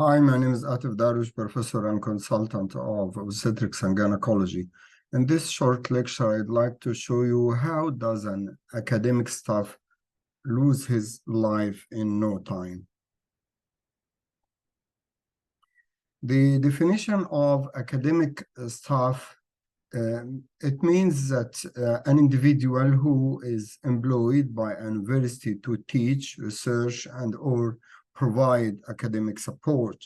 Hi, my name is Atif Darush, professor and consultant of obstetrics and gynecology. In this short lecture, I'd like to show you how does an academic staff lose his life in no time. The definition of academic staff, it means that an individual who is employed by a university to teach, research, and or provide academic support.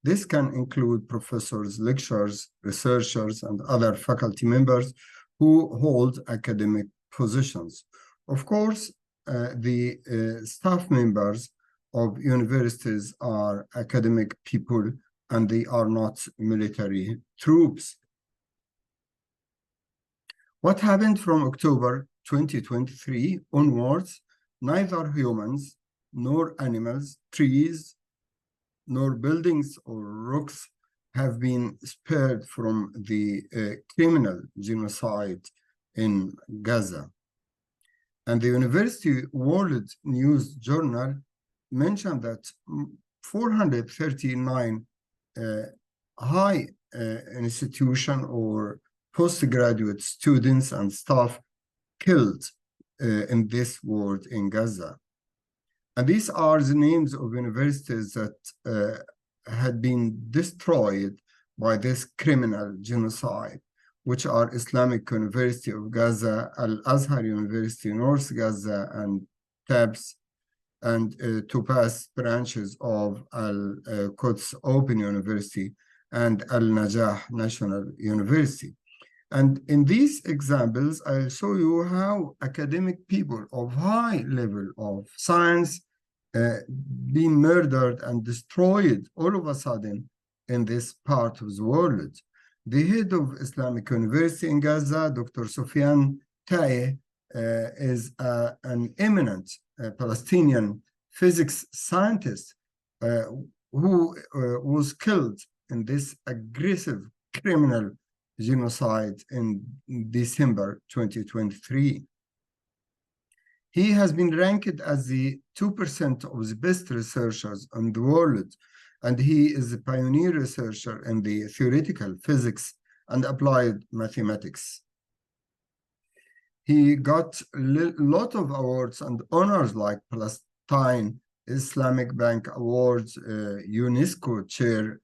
This can include professors, lecturers, researchers, and other faculty members who hold academic positions. Of course, the staff members of universities are academic people and they are not military troops. What happened from October 2023 onwards, neither humans nor animals, trees, nor buildings or rocks have been spared from the criminal genocide in Gaza. And the University World News Journal mentioned that 439 high institution or postgraduate students and staff killed in this war in Gaza. And these are the names of universities that had been destroyed by this criminal genocide, which are Islamic University of Gaza, Al-Azhar University, North Gaza, and TABS, and two past branches of Al-Quds Open University and Al-Najah National University. And in these examples, I'll show you how academic people of high level of science being murdered and destroyed all of a sudden in this part of the world. The head of Islamic University in Gaza, Dr. Soufiane Taye, is an eminent Palestinian physics scientist who was killed in this aggressive criminal genocide in December 2023. He has been ranked as the 2% of the best researchers in the world, and he is a pioneer researcher in the theoretical physics and applied mathematics. He got a lot of awards and honors like Palestine Islamic Bank Awards, UNESCO Chair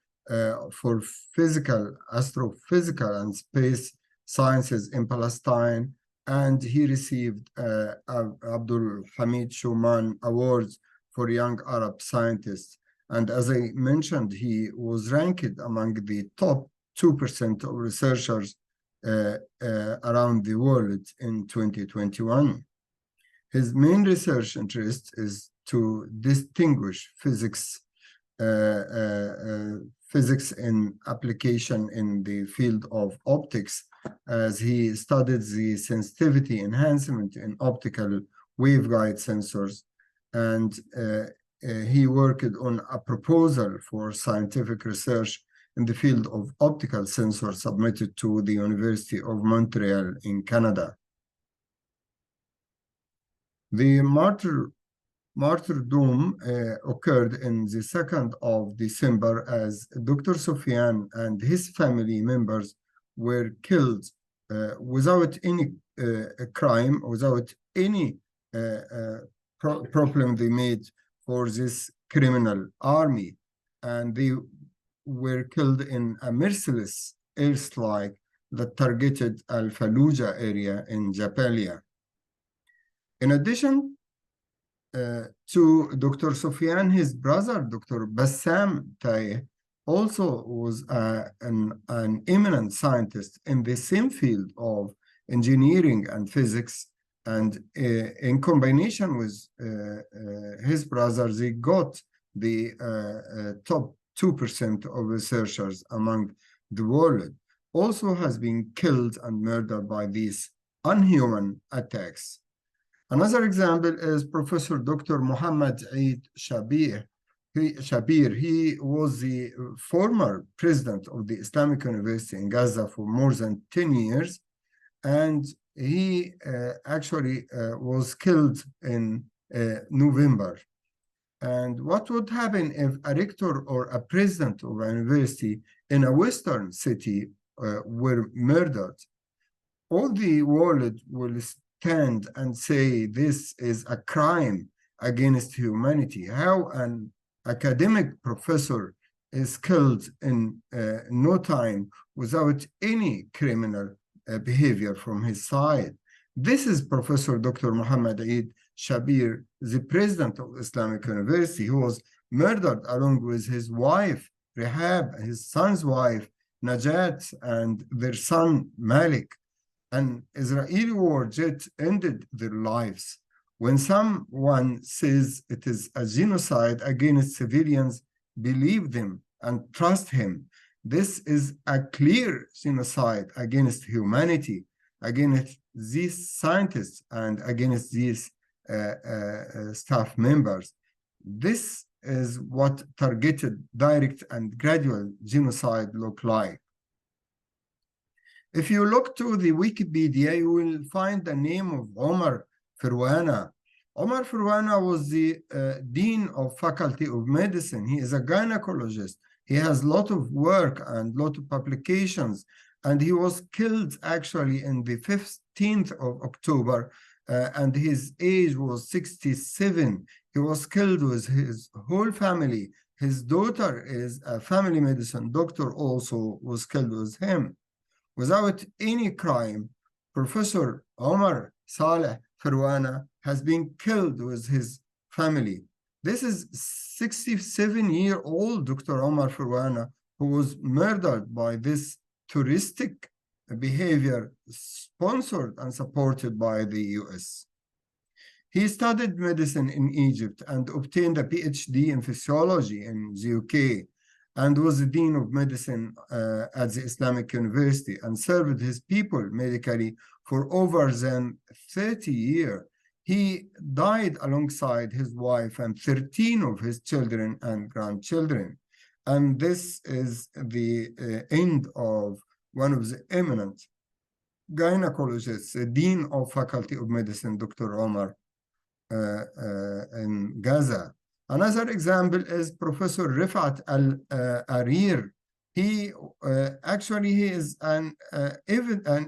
for physical, astrophysical, and space sciences in Palestine, and he received Abdul Hamid Shuman Awards for Young Arab Scientists. And as I mentioned, he was ranked among the top 2% of researchers around the world in 2021. His main research interest is to distinguish physics in application in the field of optics, as he studied the sensitivity enhancement in optical waveguide sensors, and he worked on a proposal for scientific research in the field of optical sensors submitted to the University of Montreal in Canada. The martyrdom occurred in the 2nd of December as Dr. Soufiane and his family members were killed without any crime, without any problem they made for this criminal army. And they were killed in a merciless airstrike that targeted Al-Fallujah area in Jabalia. In addition to Dr. Soufiane, his brother, Dr. Bassam Taye, also was an eminent scientist in the same field of engineering and physics. And in combination with his brother, they got the top 2% of researchers among the world, also has been killed and murdered by these unhuman attacks. Another example is Professor Dr. Muhammad Eid Shabir. He was the former president of the Islamic University in Gaza for more than 10 years, and he actually was killed in November. And what would happen if a rector or a president of a university in a Western city were murdered? All the world will stand and say this is a crime against humanity. How an academic professor is killed in no time without any criminal behavior from his side. This is Professor Dr. Muhammad Eid Shabir, the president of Islamic University, who was murdered along with his wife, Rehab, his son's wife, Najat, and their son, Malik. An Israeli war jet ended their lives. When someone says it is a genocide against civilians, believe them and trust him. This is a clear genocide against humanity, against these scientists and against these staff members. This is what targeted, direct, and gradual genocide look like. If you look to the Wikipedia, you will find the name of Omar Firwana. Omar Firwana was the Dean of Faculty of Medicine. He is a gynecologist. He has a lot of work and a lot of publications, and he was killed actually in the 15th of October, and his age was 67. He was killed with his whole family. His daughter is a family medicine doctor, also was killed with him. Without any crime, Professor Omar Saleh Firwana has been killed with his family. This is 67-year-old Dr. Omar Firwana, who was murdered by this touristic behavior sponsored and supported by the US. He studied medicine in Egypt and obtained a PhD in physiology in the UK, and was the Dean of Medicine at the Islamic University, and served his people medically for over than 30 years. He died alongside his wife and 13 of his children and grandchildren. And this is the end of one of the eminent gynecologists, Dean of Faculty of Medicine, Dr. Omar in Gaza. Another example is Professor Rifat Al-Arir. He is an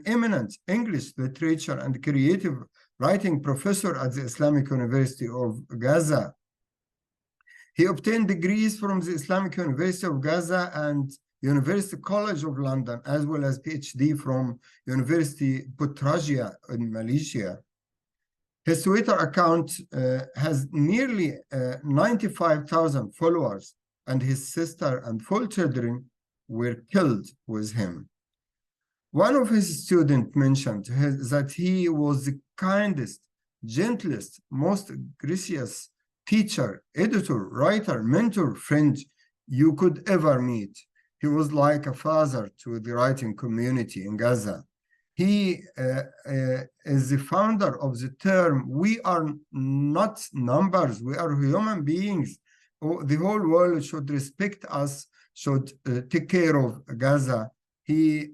eminent English literature and creative writing professor at the Islamic University of Gaza. He obtained degrees from the Islamic University of Gaza and University College of London, as well as PhD from University Putrajaya in Malaysia. His Twitter account has nearly 95,000 followers, and his sister and 4 children were killed with him. One of his students mentioned that he was the kindest, gentlest, most gracious teacher, editor, writer, mentor, friend you could ever meet. He was like a father to the writing community in Gaza. He is the founder of the term, we are not numbers, we are human beings. The whole world should respect us, should take care of Gaza. He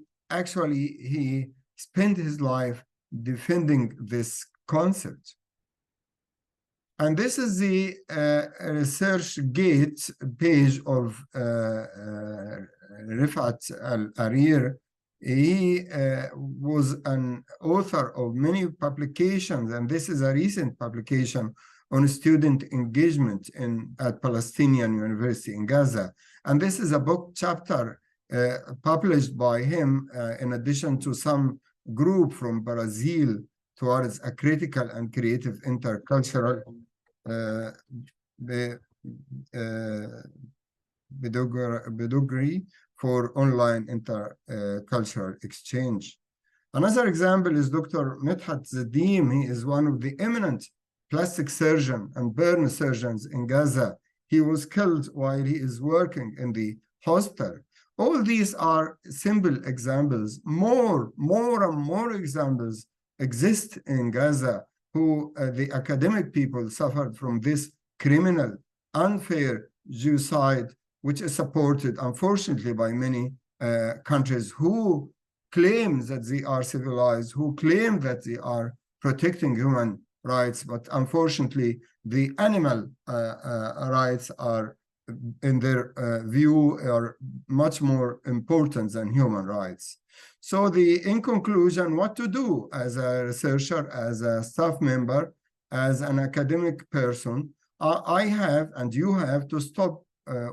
spent his life defending this concept. And this is the ResearchGate page of Rifat Al-Arir. He was an author of many publications, and this is a recent publication on student engagement at Palestinian University in Gaza. And this is a book chapter published by him in addition to some group from Brazil towards a critical and creative intercultural pedagogy for online intercultural exchange. Another example is Dr. Midhat Zadim. He is one of the eminent plastic surgeon and burn surgeons in Gaza. He was killed while he is working in the hospital. All these are simple examples. More and more examples exist in Gaza who the academic people suffered from this criminal, unfair genocide, which is supported, unfortunately, by many countries who claim that they are civilized, who claim that they are protecting human rights, but unfortunately, the animal rights are, in their view, are much more important than human rights. So in conclusion, what to do as a researcher, as a staff member, as an academic person, I have and you have to stop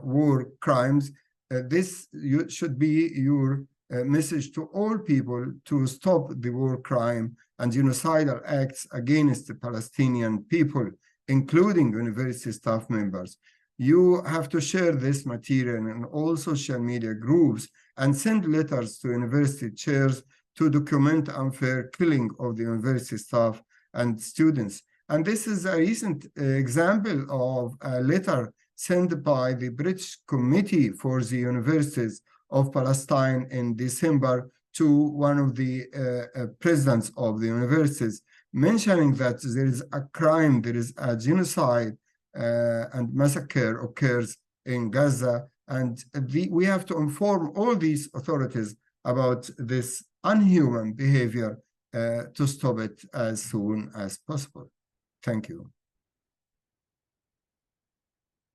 war crimes. This should be your message to all people to stop the war crime and genocidal acts against the Palestinian people, including university staff members. You have to share this material in all social media groups and send letters to university chairs to document unfair killing of the university staff and students. And this is a recent example of a letter sent by the British Committee for the Universities of Palestine in December to one of the presidents of the universities, mentioning that there is a crime, there is a genocide and massacre occurs in Gaza, and we have to inform all these authorities about this unhuman behavior to stop it as soon as possible. Thank you.